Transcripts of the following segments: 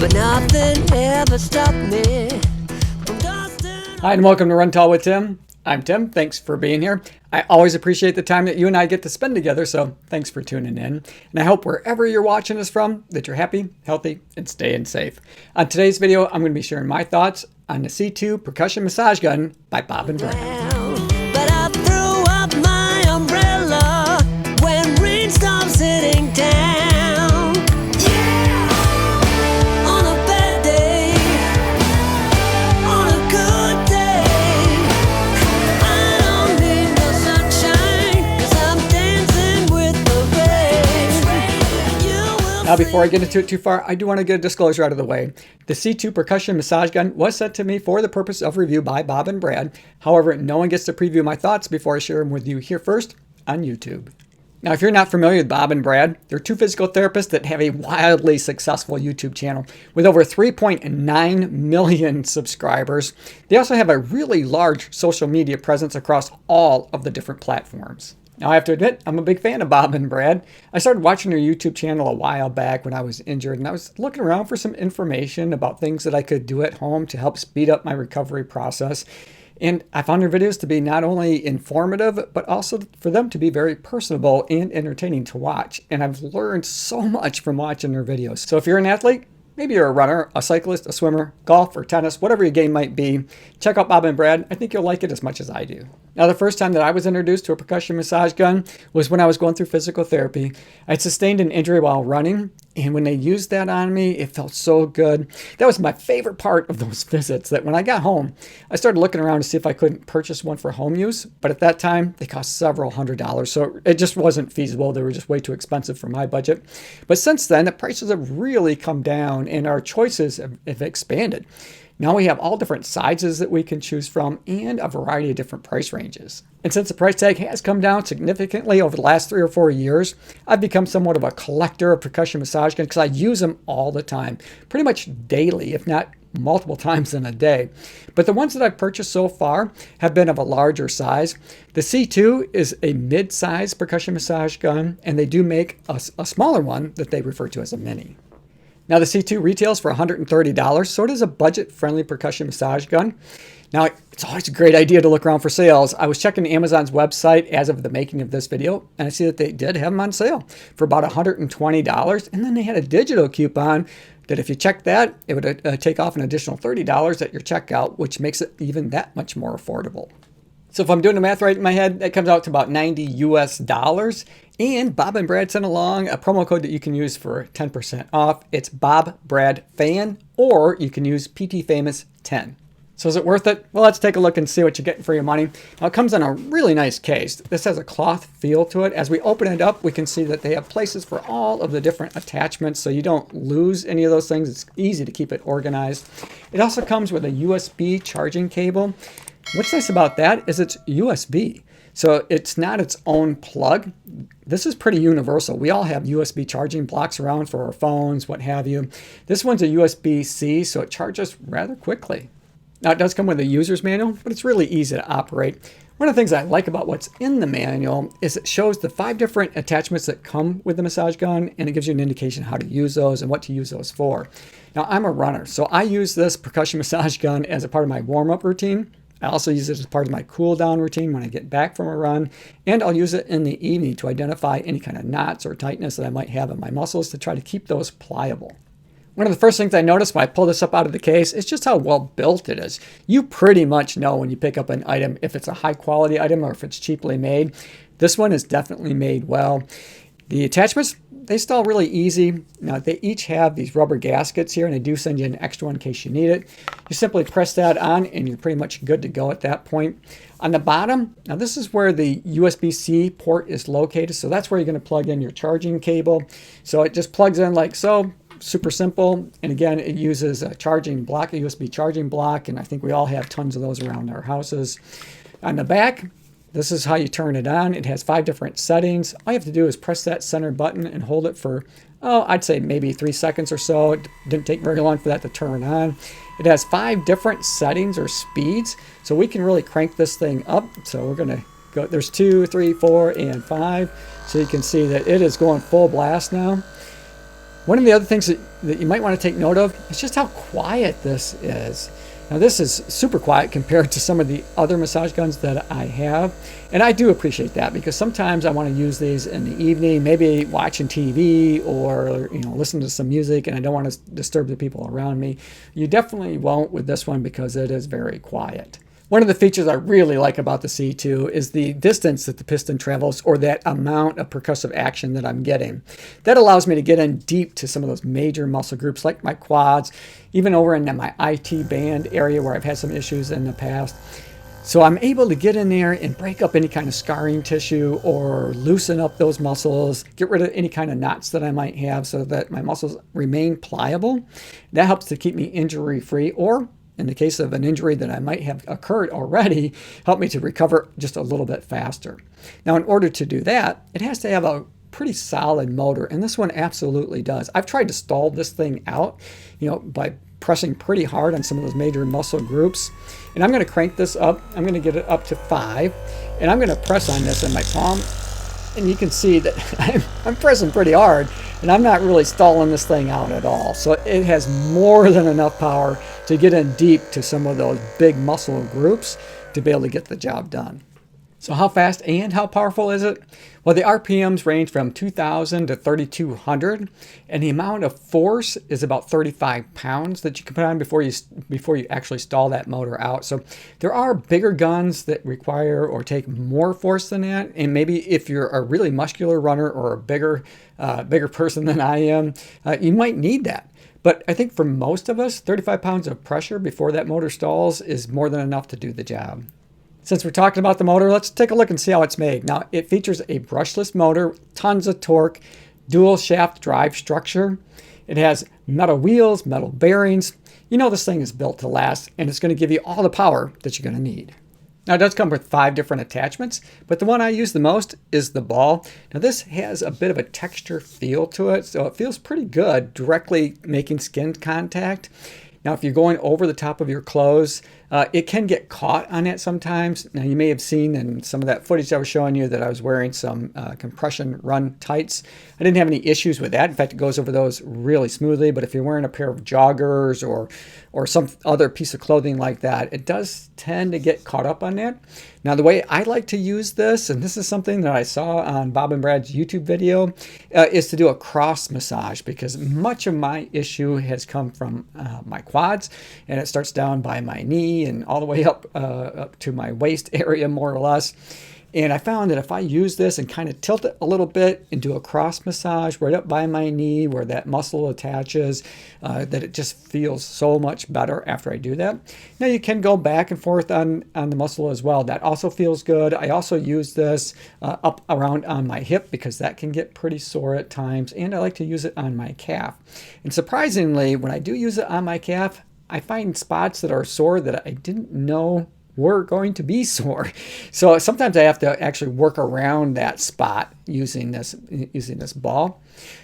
but nothing ever stopped me from dusting. Hi, and welcome to Run Tall with Tim. I'm Tim. Thanks for being here. I always appreciate the time that you and I get to spend together, so thanks for tuning in. And I hope wherever you're watching us from, that you're happy, healthy, and staying safe. On today's video, I'm going to be sharing my thoughts on the C2 Percussion Massage Gun by Bob and Brad. But I threw up my umbrella when rain stopped sitting down. On a bad day, on a good day, I don't need no sunshine, 'cause I'm dancing with the rain. You will Now, before I get into it too far, I do want to get a disclosure out of the way. The C2 Percussion Massage Gun was sent to me for the purpose of review by Bob and Brad. However, no one gets to preview my thoughts before I share them with you here first on YouTube. Now, if you're not familiar with Bob and Brad, they're two physical therapists that have a wildly successful YouTube channel with over 3.9 million subscribers. They also have a really large social media presence across all of the different platforms. Now, I have to admit, I'm a big fan of Bob and Brad. I started watching their YouTube channel a while back when I was injured, and I was looking around for some information about things that I could do at home to help speed up my recovery process. And I found their videos to be not only informative, but also for them to be very personable and entertaining to watch. And I've learned so much from watching their videos. So if you're an athlete, maybe you're a runner, a cyclist, a swimmer, golf, or tennis, whatever your game might be, check out Bob and Brad. I think you'll like it as much as I do. Now, the first time that I was introduced to a percussion massage gun was when I was going through physical therapy. I sustained an injury while running, and when they used that on me, it felt so good. That was my favorite part of those visits, that when I got home, I started looking around to see if I couldn't purchase one for home use, but at that time, they cost several $100s, so it just wasn't feasible. They were just way too expensive for my budget. But since then, the prices have really come down, and our choices have expanded. Now we have all different sizes that we can choose from and a variety of different price ranges. And since the price tag has come down significantly over the last 3 or 4 years, I've become somewhat of a collector of percussion massage guns because I use them all the time, pretty much daily, if not multiple times in a day. But the ones that I've purchased so far have been of a larger size. The C2 is a mid-size percussion massage gun, and they do make a smaller one that they refer to as a mini. Now, the C2 retails for $130, so it is a budget-friendly percussion massage gun. Now, it's always a great idea to look around for sales. I was checking Amazon's website as of the making of this video, and I see that they did have them on sale for about $120, and then they had a digital coupon that if you check that, it would take off an additional $30 at your checkout, which makes it even that much more affordable. So if I'm doing the math right in my head, that comes out to about $90 US. And Bob and Brad sent along a promo code that you can use for 10% off. It's BobBradFan, or you can use PTFamous10. So is it worth it? Well, let's take a look and see what you're getting for your money. Now, it comes in a really nice case. This has a cloth feel to it. As we open it up, we can see that they have places for all of the different attachments, so you don't lose any of those things. It's easy to keep it organized. It also comes with a USB charging cable. What's nice about that is it's USB. So it's not its own plug. This is pretty universal. We all have USB charging blocks around for our phones, what have you. This one's a USB-C, so it charges rather quickly. Now, it does come with a user's manual, but it's really easy to operate. One of the things I like about what's in the manual is it shows the 5 different attachments that come with the massage gun, and it gives you an indication how to use those and what to use those for. Now, I'm a runner, so I use this percussion massage gun as a part of my warm-up routine. I also use it as part of my cool down routine when I get back from a run, and I'll use it in the evening to identify any kind of knots or tightness that I might have in my muscles to try to keep those pliable. One of the first things I noticed when I pull this up out of the case is just how well built it is. You pretty much know when you pick up an item if it's a high quality item or if it's cheaply made. This one is definitely made well. The attachments, they install really easy. Now, they each have these rubber gaskets here, and they do send you an extra one in case you need it. You simply press that on, and you're pretty much good to go at that point. On the bottom, now this is where the USB-C port is located, so that's where you're going to plug in your charging cable. So it just plugs in like so. Super simple, and again, it uses a charging block, a USB charging block, and I think we all have tons of those around our houses. On the back, this is how you turn it on. It has 5 different settings. All you have to do is press that center button and hold it for, I'd say maybe 3 seconds or so. It didn't take very long for that to turn on. It has 5 different settings or speeds, so we can really crank this thing up. So we're gonna go, there's 2, 3, 4, and 5. So you can see that it is going full blast now. One of the other things that you might want to take note of is just how quiet this is. Now this is super quiet compared to some of the other massage guns that I have. And I do appreciate that because sometimes I want to use these in the evening, maybe watching TV or listening to some music, and I don't want to disturb the people around me. You definitely won't with this one because it is very quiet. One of the features I really like about the C2 is the distance that the piston travels, or that amount of percussive action that I'm getting. That allows me to get in deep to some of those major muscle groups like my quads, even over in my IT band area where I've had some issues in the past. So I'm able to get in there and break up any kind of scarring tissue or loosen up those muscles, get rid of any kind of knots that I might have so that my muscles remain pliable. That helps to keep me injury free, or in the case of an injury that I might have occurred already, help me to recover just a little bit faster. Now, in order to do that, it has to have a pretty solid motor, and this one absolutely does. I've tried to stall this thing out, by pressing pretty hard on some of those major muscle groups. And I'm going to crank this up. I'm going to get it up to 5, and I'm going to press on this in my palm. And you can see that I'm pressing pretty hard, and I'm not really stalling this thing out at all. So it has more than enough power to get in deep to some of those big muscle groups to be able to get the job done. So how fast and how powerful is it? Well, the RPMs range from 2,000 to 3,200, and the amount of force is about 35 pounds that you can put on before you actually stall that motor out. So there are bigger guns that require or take more force than that, and maybe if you're a really muscular runner or a bigger person than I am, you might need that. But I think for most of us, 35 pounds of pressure before that motor stalls is more than enough to do the job. Since we're talking about the motor, let's take a look and see how it's made. Now, it features a brushless motor, tons of torque, dual shaft drive structure. It has metal wheels, metal bearings. This thing is built to last, and it's going to give you all the power that you're going to need. Now, it does come with 5 different attachments, but the one I use the most is the ball. Now, this has a bit of a texture feel to it, so it feels pretty good directly making skin contact. Now, if you're going over the top of your clothes, it can get caught on it sometimes. Now, you may have seen in some of that footage I was showing you that I was wearing some compression run tights. I didn't have any issues with that. In fact, it goes over those really smoothly. But if you're wearing a pair of joggers or some other piece of clothing like that, it does tend to get caught up on that. Now, the way I like to use this, and this is something that I saw on Bob and Brad's YouTube video, is to do a cross massage, because much of my issue has come from my quads, and it starts down by my knee and all the way up to my waist area, more or less. And I found that if I use this and kind of tilt it a little bit and do a cross massage right up by my knee where that muscle attaches, that it just feels so much better after I do that. Now, you can go back and forth on the muscle as well. That also feels good. I also use this up around on my hip because that can get pretty sore at times. And I like to use it on my calf. And surprisingly, when I do use it on my calf, I find spots that are sore that I didn't know were going to be sore. So sometimes I have to actually work around that spot using this ball.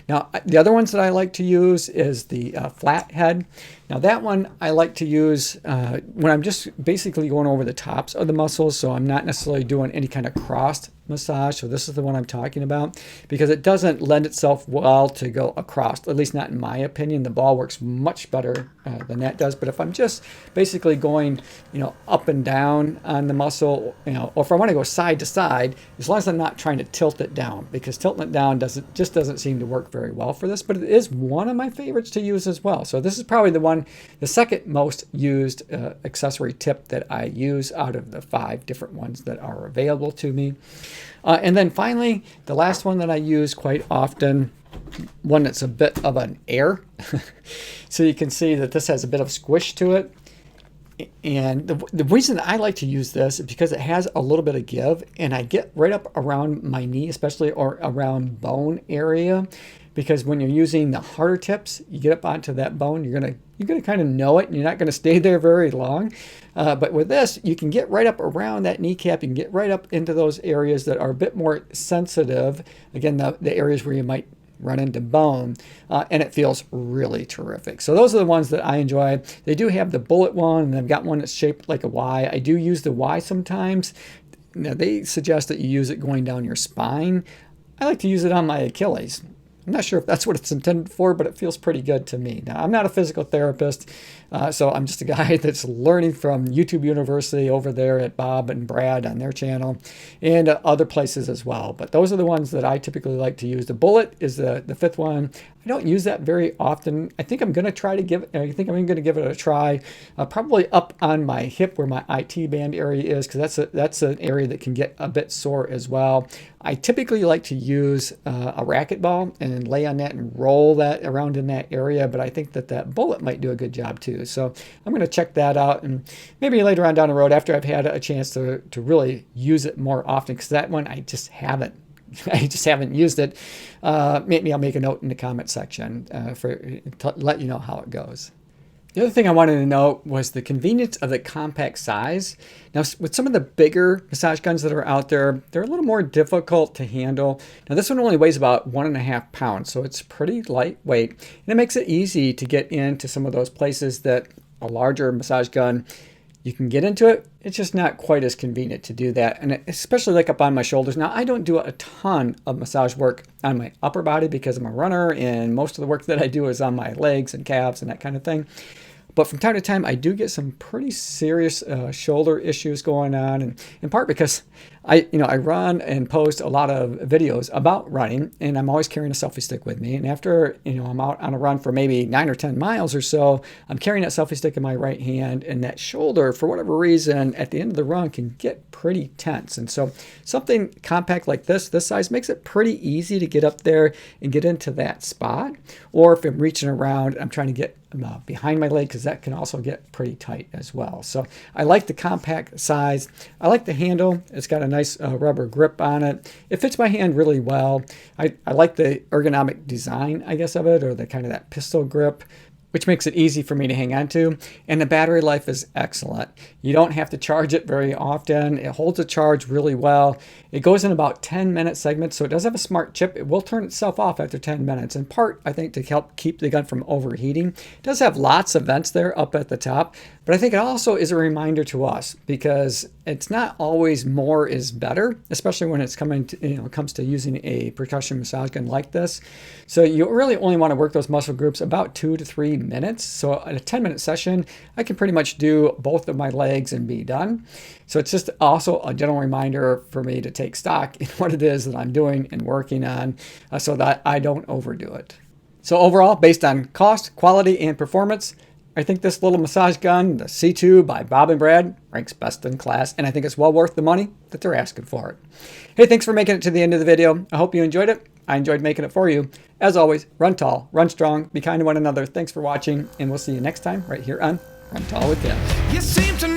Now, the other ones that I like to use is the flat head. Now, that one I like to use when I'm just basically going over the tops of the muscles, so I'm not necessarily doing any kind of crossed massage. So this is the one I'm talking about, because it doesn't lend itself well to go across, at least not in my opinion. The ball works much better than that does. But if I'm just basically going, up and down on the muscle, or if I want to go side to side, as long as I'm not trying to tilt it down, because tilting it down doesn't seem to work very well for this. But it is one of my favorites to use as well. So this is probably the second most used accessory tip that I use out of the 5 different ones that are available to me. And then finally, the last one that I use quite often, one that's a bit of an air. So you can see that this has a bit of squish to it. And the reason I like to use this is because it has a little bit of give, and I get right up around my knee, especially, or around bone area. Because when you're using the harder tips, you get up onto that bone, you're gonna kind of know it, and you're not gonna stay there very long. But with this, you can get right up around that kneecap. You can get right up into those areas that are a bit more sensitive. Again, the areas where you might run into bone, and it feels really terrific. So those are the ones that I enjoy. They do have the bullet one, and they've got one that's shaped like a Y. I do use the Y sometimes. Now, they suggest that you use it going down your spine. I like to use it on my Achilles. I'm not sure if that's what it's intended for, but it feels pretty good to me. Now, I'm not a physical therapist, so I'm just a guy that's learning from YouTube University over there at Bob and Brad on their channel and other places as well. But those are the ones that I typically like to use. The Bullet is the fifth one. I don't use that very often. I think I'm going to give it a try, probably up on my hip where my IT band area is, because that's an area that can get a bit sore as well. I typically like to use a racquetball and lay on that and roll that around in that area, but I think that Bullet might do a good job too. So I'm going to check that out, and maybe later on down the road after I've had a chance to really use it more often, because that one I just haven't used it. Maybe I'll make a note in the comment section to let you know how it goes. The other thing I wanted to note was the convenience of the compact size. Now, with some of the bigger massage guns that are out there, they're a little more difficult to handle. Now, this one only weighs about 1.5 pounds, so it's pretty lightweight, and it makes it easy to get into some of those places that a larger massage gun, you can get into it. It's just not quite as convenient to do that, and especially like up on my shoulders. Now, I don't do a ton of massage work on my upper body because I'm a runner, and most of the work that I do is on my legs and calves and that kind of thing. But from time to time, I do get some pretty serious shoulder issues going on, and in part because I run and post a lot of videos about running, and I'm always carrying a selfie stick with me. And after I'm out on a run for maybe 9 or 10 miles or so, I'm carrying that selfie stick in my right hand, and that shoulder, for whatever reason, at the end of the run can get pretty tense. And so something compact like this size, makes it pretty easy to get up there and get into that spot. Or if I'm reaching around, I'm trying to get behind my leg, because that can also get pretty tight as well. So I like the compact size. I like the handle. It's got a nice rubber grip on it. It fits my hand really well. I like the ergonomic design, I guess, of it, or the kind of that pistol grip, which makes it easy for me to hang on to. And the battery life is excellent. You don't have to charge it very often. It holds a charge really well. It goes in about 10-minute segments, so it does have a smart chip. It will turn itself off after 10 minutes, in part, I think, to help keep the gun from overheating. It does have lots of vents there up at the top, but I think it also is a reminder to us, because it's not always more is better, especially when it's comes to using a percussion massage gun like this. So you really only want to work those muscle groups about 2 to 3 minutes. So in a 10-minute session, I can pretty much do both of my legs and be done. So it's just also a general reminder for me to take stock in what it is that I'm doing and working on, so that I don't overdo it. So overall, based on cost, quality, and performance, I think this little massage gun, the C2 by Bob and Brad, ranks best in class, and I think it's well worth the money that they're asking for it. Hey, thanks for making it to the end of the video. I hope you enjoyed it. I enjoyed making it for you. As always, run tall, run strong, be kind to one another. Thanks for watching, and we'll see you next time right here on Run Tall with Tim. You seem to